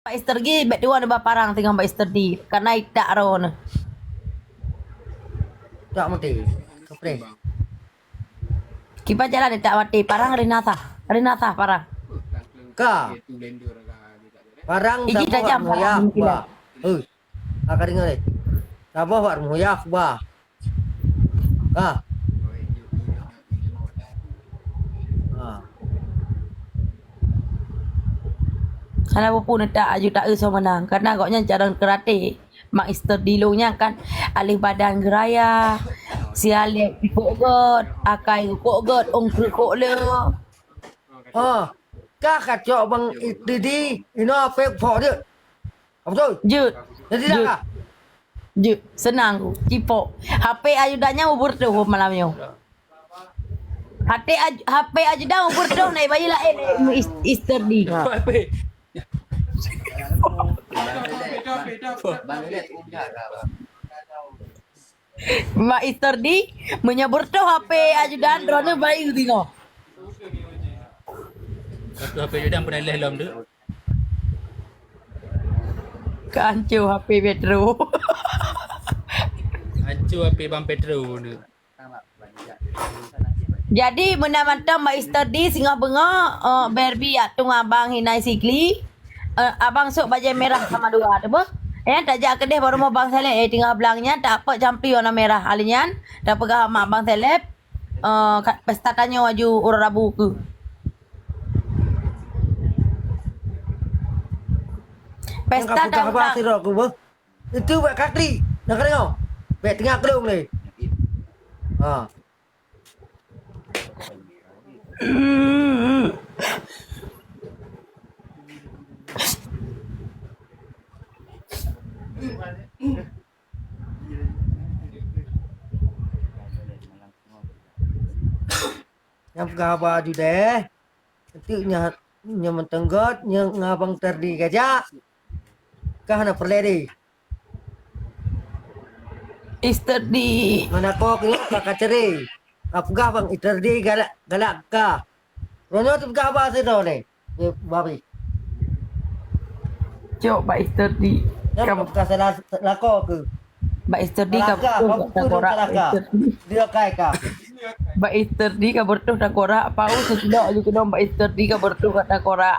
Pak Ister gi bet dua ba parang tinggal Pak Ister di karena idak ron. Tak mati. Kepres. Kipa jalan idak mati parang Renata parang. Ka. Parang Iji dah jam muyak mungkin ba. Akak dengar ni. Sabah war muyak ba. Ka. Karena pun tak aju tak so menang karena agaknya jarang kerate. Mak Ister di nya kan alih badan geraya. Si alih kok god, akai kok god, ong kok le. Ka kacau bang Didi. Ino apa pok dia? Apa tu? Jut. Jadi dah ka? Jut, senang ku. Cipok. HP ayudanya ubur tu malamnya. HP ajudan ubur tu naik bayi lah Ister di. Mak Ister di menyebur tu HP ajudan drone bayi tengok. Satu HP Jordan pernah leh lom tu. Kancu HP Petro. Acu HP Bang Petro tu. Jadi menamantau Mak Ister di singa benga Barbie atung abang hinai sikli. Abang sok baju merah sama dua ada apa? Tak jak kedeh baru mau bang seleb tinggal belangnya tak apa jampi warna merah alinyan dah pegah mak bang seleb pesta tanya waju urut rabu ke. Pesta Yang dah apa undang. sirok ku ba? Itu buat kakli. Nak tengok. Bet tengah kelung ni. Yang pegawai ju deh. Itu nya mentenggot nya ngabang terdi gajak. Kah nak perle di. Ister di Mana kok ni kakak ceri. Apa bang terdi galak ka. Rono tu pegawai sirok ni. Babi. cok Pak Ister di Kamu salah lako ke? Mbak Ister di Laka, kabur apa pun laka. Dia kai ka. Mbak Ister di kabur tu dah korak pau sesudah aja kena Mbak Ister di kabur tu kata korak.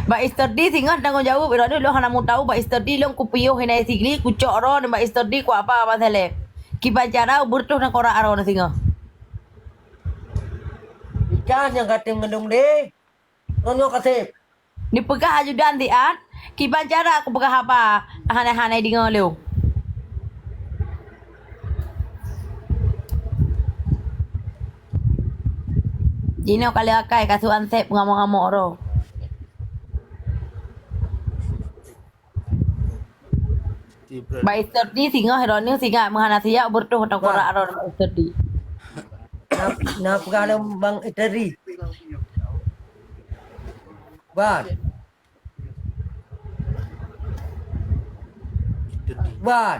Mbak Ister di singa tanggung jawab ira lo hana mu tahu Mbak Ister di lo ku piyo hina sigli ku cok ro Mbak Ister di ku apa masale. Ki pacara burtu na korak ro na singa. Ikan yang kating mendung deh. Rono kasih. Ni pegah ajudan tian. Ki pacara aku pegah apa? Hana-hana di ngalo. Jino kali akai kasu ansep ngamuk-ngamuk ro. Mbak Ister di singa herone singa menghana siya burtu na korak ro Mbak Ister di. Na pegawai bang iteri. Ban. Ban.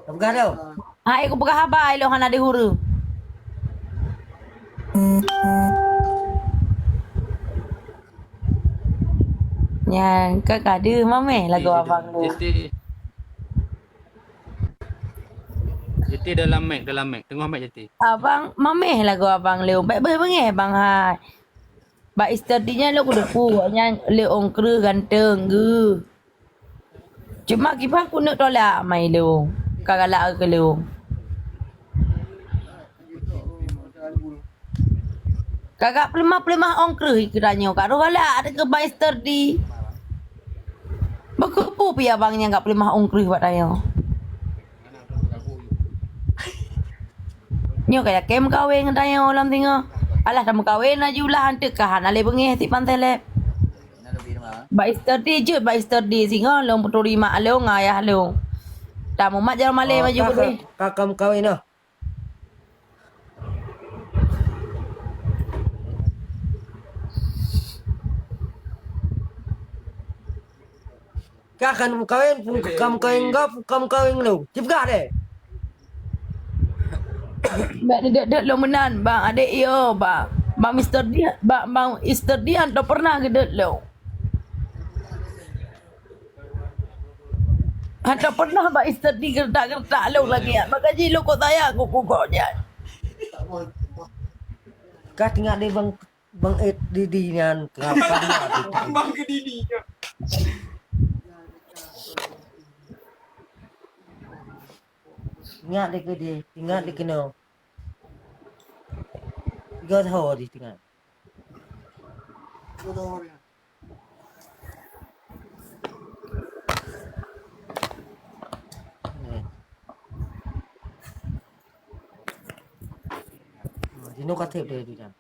Pegawai. Hai aku pegah apa lo hana di huru. Yang kakak dia mame lagu abang tu. Jeti dalam mic. Tengah mic jeti. Abang mame lagu abang leo. Baik baik bang bang hai. Ba istadinya lo kudu punya le ongkru ganteng ge. Cuma kipa aku nak tolak mai lo. Kagala ke lo. Kagak pelemah-pelemah ongkru kiranya kak rohala ada ke ba istadi. Bekepu pi abangnya enggak pelemah ongkru buat ayo. Nyo kayak kem kawin ngadayo lam tingo. Alah dah kawin aja ulah hantu kahan ale bengih ti pantai le. Ba istadi je ba istadi singa long puturi mak lo ngayah lo. Tamu mak jalan male maju boleh. Kakam kawin noh. Kakan kawin pun kam kawin lo. Cipga deh. Mak dek lo menan bang adik yo bang. Bang Mr. D, bang Mr. D anda pernah gedut lo. Anda pernah bang Mr. D gertak-gertak lo lagi ya. Makanya lo kok tanya aku kokoknya. Kah tinggal di bang Didi nyan kapan Bang ke Didi. tinggal di kena. 3 tahun di tinggal. Dino katip dia tu kan.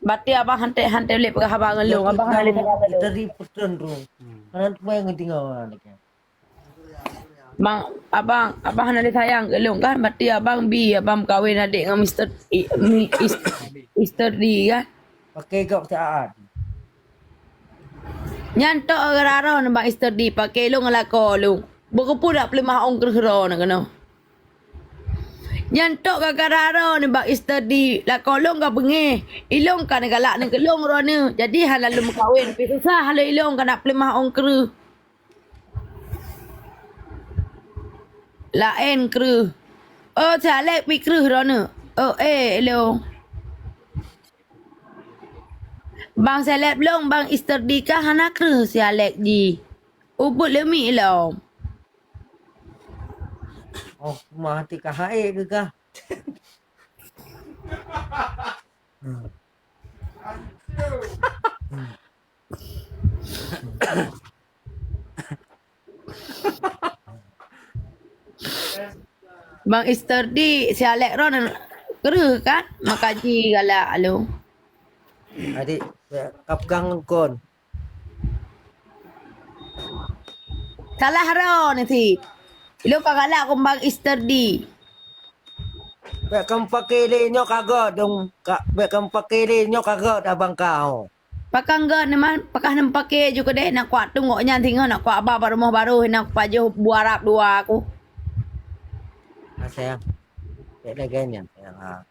Berarti abang hantai-hantai lep ke abang lo. Abang hantai lep ke lo. Dari putran tu. Kan tu yang tinggal ni kan. Bang, abang hantai sayang ke lo kan. Berarti abang abang kahwin adik dengan Mr. D kan. Pakai kau taat. Nyantok raro na bang Mr. D. Pakai lo ngelako lo. Berkupu dak boleh mahong kerero na kena. Nyantok kakak raro ni bang Mr. D. Lako lo ka bengi. Ilong ka galak ni kelong ro ni. Jadi hal lalu makawin. Tapi susah hal ilong ka nak boleh mahong kere. Lain kere. Oh, salek pi kere ro ni. Oh, lo. Bang seleb long bang Mr. D kah anak kere si Alek ji. Ubut lemi lo. Oh, mati kah hae ke kah? Bang Mr. D si Alek ron kere kan? Makaji galak lo. Adik kapgang kon. Salah ron ni si. Lo ka galak kong bang Mr. D. Bek kam pakai le nyok kagak dong. Bek kam pakai le nyok kagak abang kau. Pakang gan ni man, pakah nem pakai juga deh nak kuat tu ngok nyan tinggal nak kuat abah rumah baru nak paju buarap dua aku. Sayang. Bek dah ganyan sayang ha.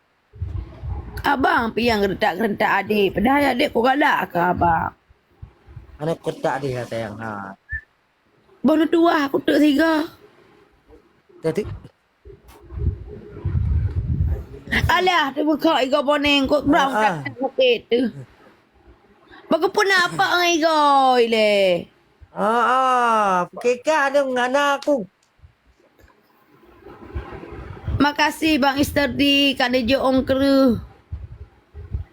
Abang pi yang gerentak-gerentak adik. Padahal adik kau galak ke abang? Anak kotak dia sayang ha. Baru dua aku tak tiga. Jadi Alah, tu buka igo boneng kau brown Ah, ah. tak sakit tu. Bagupun apa ngai goi le. pakai ada ngana aku. Makasih bang Mr. D kan dia ong kru.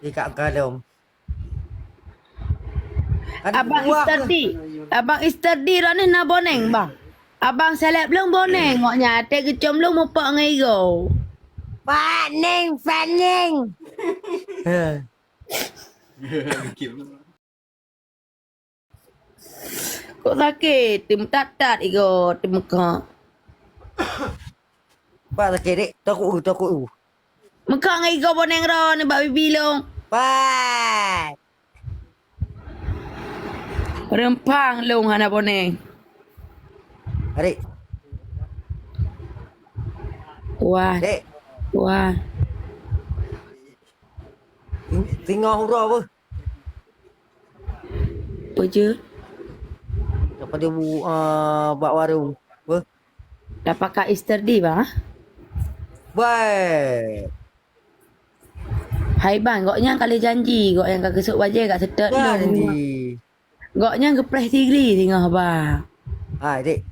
Di kak galom. Abang Mr. D. Abang Mr. D rani na boneng bang. Abang seleb long boneng ngoknya te kecom long mo pak ngai go. Paning. Kok sakit? Tim tatat igo tim ka. Pak tak dek taku. Meka ngai go boneng ro ni bak bibi long. Pak. Rempang long hana boneng. Adik, Wah, dek. wah. Tinggal huruf apa? Apa je? Dapat dia buat warung. Apa? Dapat Kak Mr. D bang? Baik. Hai bang, goknya kali janji, gok yang kak kesuk wajah kak setet Dah lu. jadi. Goknya gepres tigri tengah bang. Dek.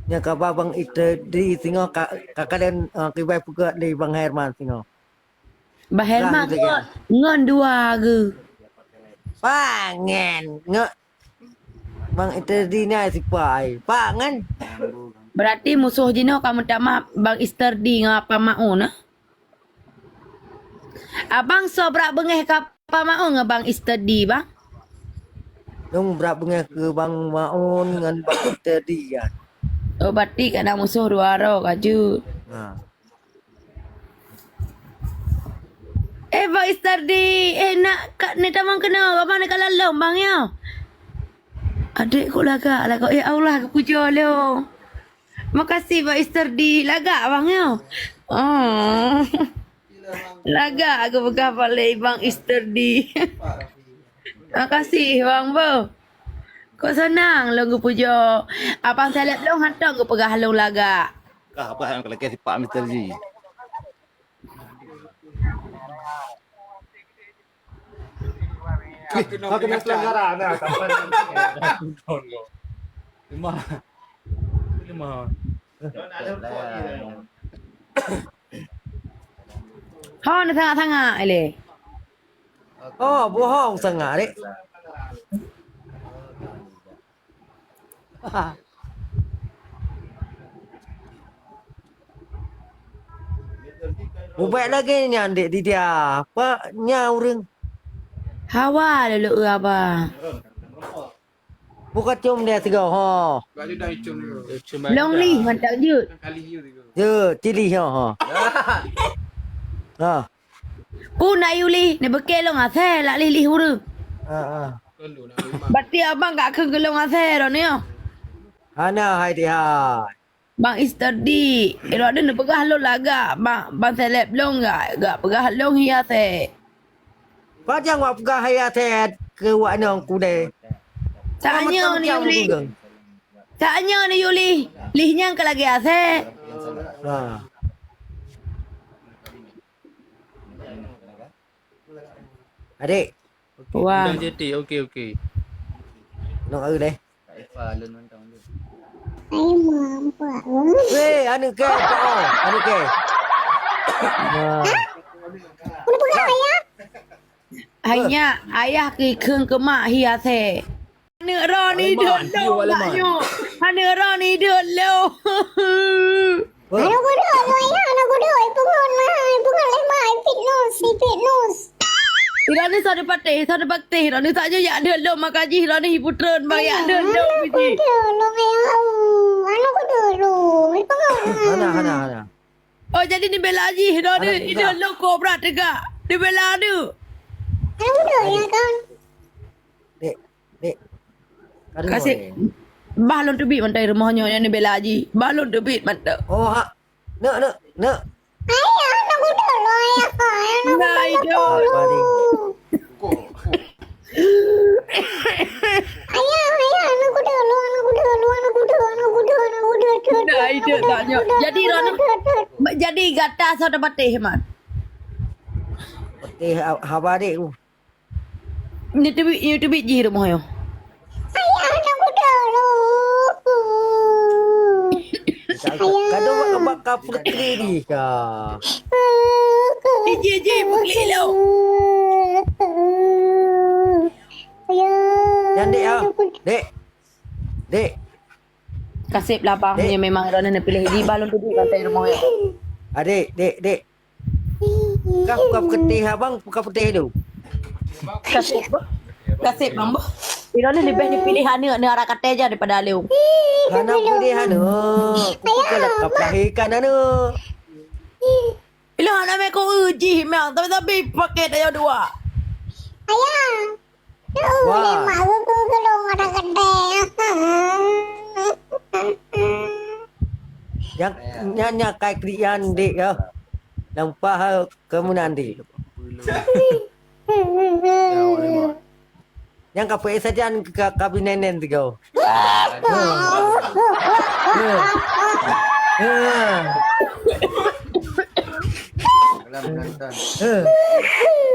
Nya kabar bang itu di tengok kakak dan kibai pukat di bang Herman tengok. Bah Herman Dah, kok ngon dua ke? Pangan. Ngak. Bang itu di ni si pai. Pangan. Berarti musuh jino kamu tak mah bang Mr. D ngapa mau nah? Abang sobrak bengeh kapa mau ngebang Mr. D bang? Dong berat bengah ke bang Maun dengan bang itu di kan. Oh berarti kena musuh dua ro kaju. Ha. Bang Mr. D, nak kat ni tamang kena apa nak kalalom bang ya? Adik kok lagak ya Allah aku puja lo. Makasih Pak Mr. D lagak bang ya. Oh. Laga aku pegang balik Bang Easterdi. Makasih Bang Bo. Kok senang lo gue pujo. Abang saya lihat lo hantar gue pegang halung laga. Kah apa yang kalau kasi Pak Mr. G. Aku nak pelanggaran dah. Kapan? Lima. Lima. Ha na sangat-sangat ele. Oh, bohong sangat dek. Ubek lagi nya dek di dia. Apa nya urang? Hawa lulu abang. Bukan cium dia tiga ha. Baju dah icun dulu. Long li mantap jut. Kali hiu tiga. Je, cili ha. Ha. Ku nak yuli ne bekel long ase lak lili huru. Ha. Tolu nak lima. Berarti abang gak ke gelong ase ro ni. Ana hai dia. Bang Easterdi. Ero ada ne pegah lo laga. Bang seleb long gak pegah long hias eh. Kau jangan buat pegang hayat ke wak nang ku deh. Saatnya ni Yuli. Saatnya ni Yuli. Lihnya ke lagi ase. Ha. Adik, Wah. Dah jadi. Okey. nak deh. Fa lun mantang dia. Weh, anu ke? Anu ke? Ha. Hanya ayah ke keung ke mak hias eh. Hana ro ni dah lo maknyo. Hana ro ni dah lo. Anak Ira ni sada patih, sada bakti. Ira ni saja ya ada lo makaji. Ira ni putran bang ya ada lo biji. Hana. Oh jadi ni bela haji. Ira ni ida lo kobra tegak. Di bela tu. Dek. Kasih. Balon tu bit mantai rumahnya yang ni bela haji. Balon tu bit mantai. Oh, ha. Nak. Nah itu. Padi. Nah itu tanya. Jadi Ira jadi gata sada patih man. Peti haba dik tu. Ni tu bit ji rumahnya. Kado bakal putri ni ka. Ji pergi lo. Yang dek ah. Dek. Kasih lapangnya memang Ira nak pilih di balon tu bit mantai rumahnya. Adik, dek. Kau buka putih abang, buka putih tu. Kasih bang. Ira ni lebih dipilih hana ni arah kata aja daripada Aliu. Kana putih anu. Bukan lekap lahirkan anu. Ila hana me ko uji memang tapi pakai dia dua. Wah. Yang nyanyi kai krian dik ya. Nampak kamu nanti. Yang kapai saja ke kabinen tu kau.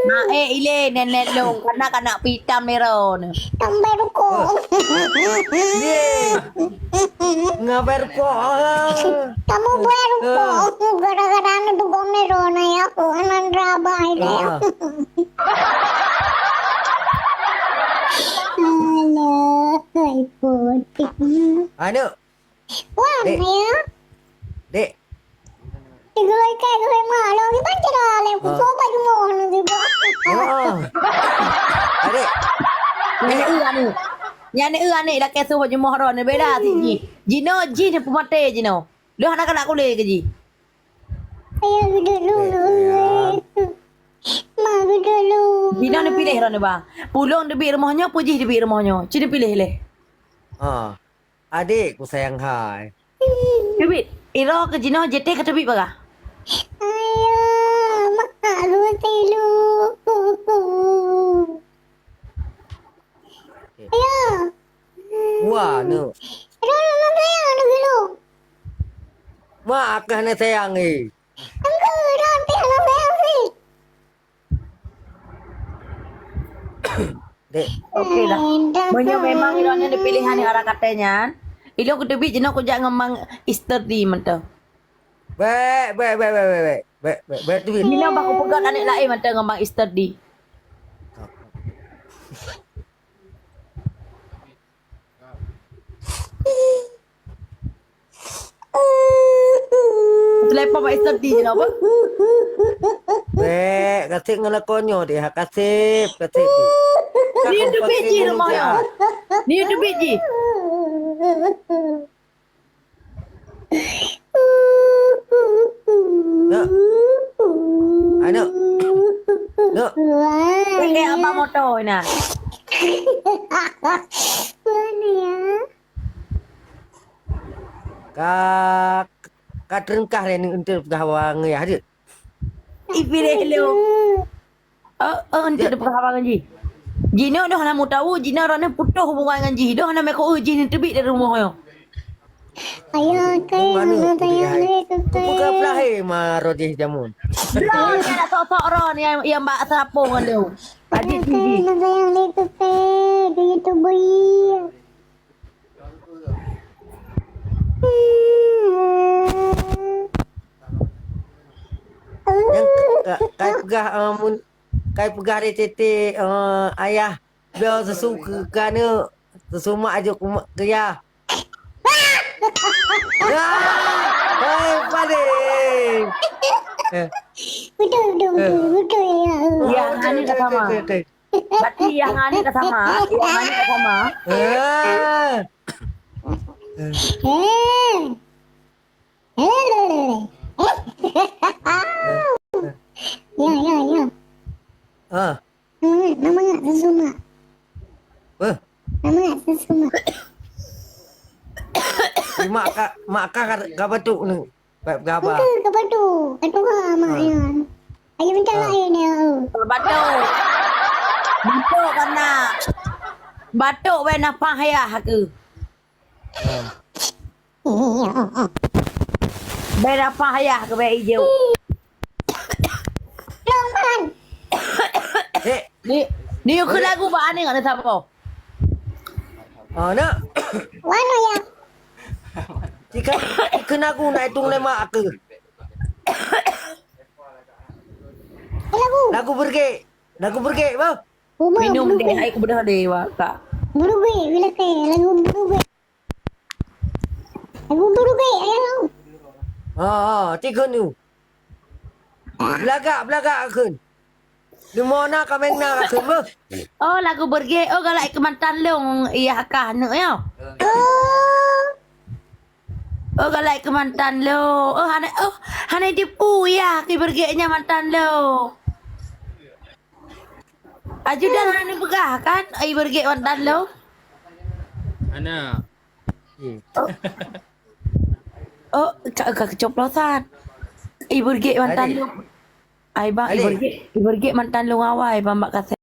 Nah ile nenek long kanak pitam ni ron. Ye. Ngabar ko. Anu. Dek. Oh. Adik. Nyane ni dah kesu baju mohron ni beda si ji. Jino ji ni pemate jino. Lu anak-anak kuliah ke ji? Jino ni pilih ron ni bang. Pulung di rumahnya, puji di rumahnya. Cini pilih le. Ah. Adik ku sayang hai. Bibit, iro ke jino jete ke tepi baga. Ayah. Wah, no. Aduh, mama sayang anak dulu. Mak akan nak sayang ni. Enggak, nanti anak sayang sih. Dek, Okey lah. Banyak memang ilan ada pilihan ni arah katanya. Ilo ku tebi jenak ku jak ngemang Easter di mentah. baik. Baik tu. Ilo baku pegat anak lain mentah ngemang Easter di. Selepas mak Easter di je nak apa? Baik, kasih ngelakonnya dia. Kasih. Ni tu biji rumah ya. Ni tu biji. Nak. Anak. Nak. Pakai abang motor ni. Mana ya? Kak terengkah ni untuk gawang ya ada. Ipilih lu. Untuk depan abang Ji. Jina dah nak mau tahu, Jina orang ni putus hubungan dengan Ji. Dah nak make Ji ni terbit dari rumah yo. Ayah, kayak Mana mana sayang ni bukan pelahir mah Rodih Jamun. Belum ni nak sok-sok orang yang mbak serapung kan dia. Adik Kayak Ji. mana sayang ni dia tu boy. Yang kai pegah kai pegah dia tete ayah biar sesuka kerana sesumak aja ke ya. Hai pade. Betul ya. Yang ani dah sama. Berarti yang ani dah sama. Yang ani dah sama. Ya. Nama nggak sesuma. Nama nggak sesuma. Mak kak batuk ni. Baik berapa? Apa tu? Itu mak ya. Ayah minta lain ya. Batuk. Batuk kena. Batuk we nafas hayah ke. Be nafas hayah ke be hijau. Lompan. Ni ke lagu ba ni ngana siapa? Nak. Mana ya? Jika kena aku nak hitung lemak ke. Lagu. Lagu pergi, bang. Rumah Minum deh air ke bedah deh kak. Burugai, bila kaya lagu burugai. Lagu burugai, ayah tahu. Tiga ni. Belagak kan. Di mana kami nak kan, bang? Oh lagu berge. Oh galak ke mantan long iya kah nak ya. Oh galak ke mantan lo. Hana tipu ya ke berge nya mantan lo. Aju dah hana begah kan? Ai berge mantan lo. Ana. Oh kecoplosan. Ai berge mantan lo. Ai bang, ibu pergi mantan lu ngawai bang mbak kasih.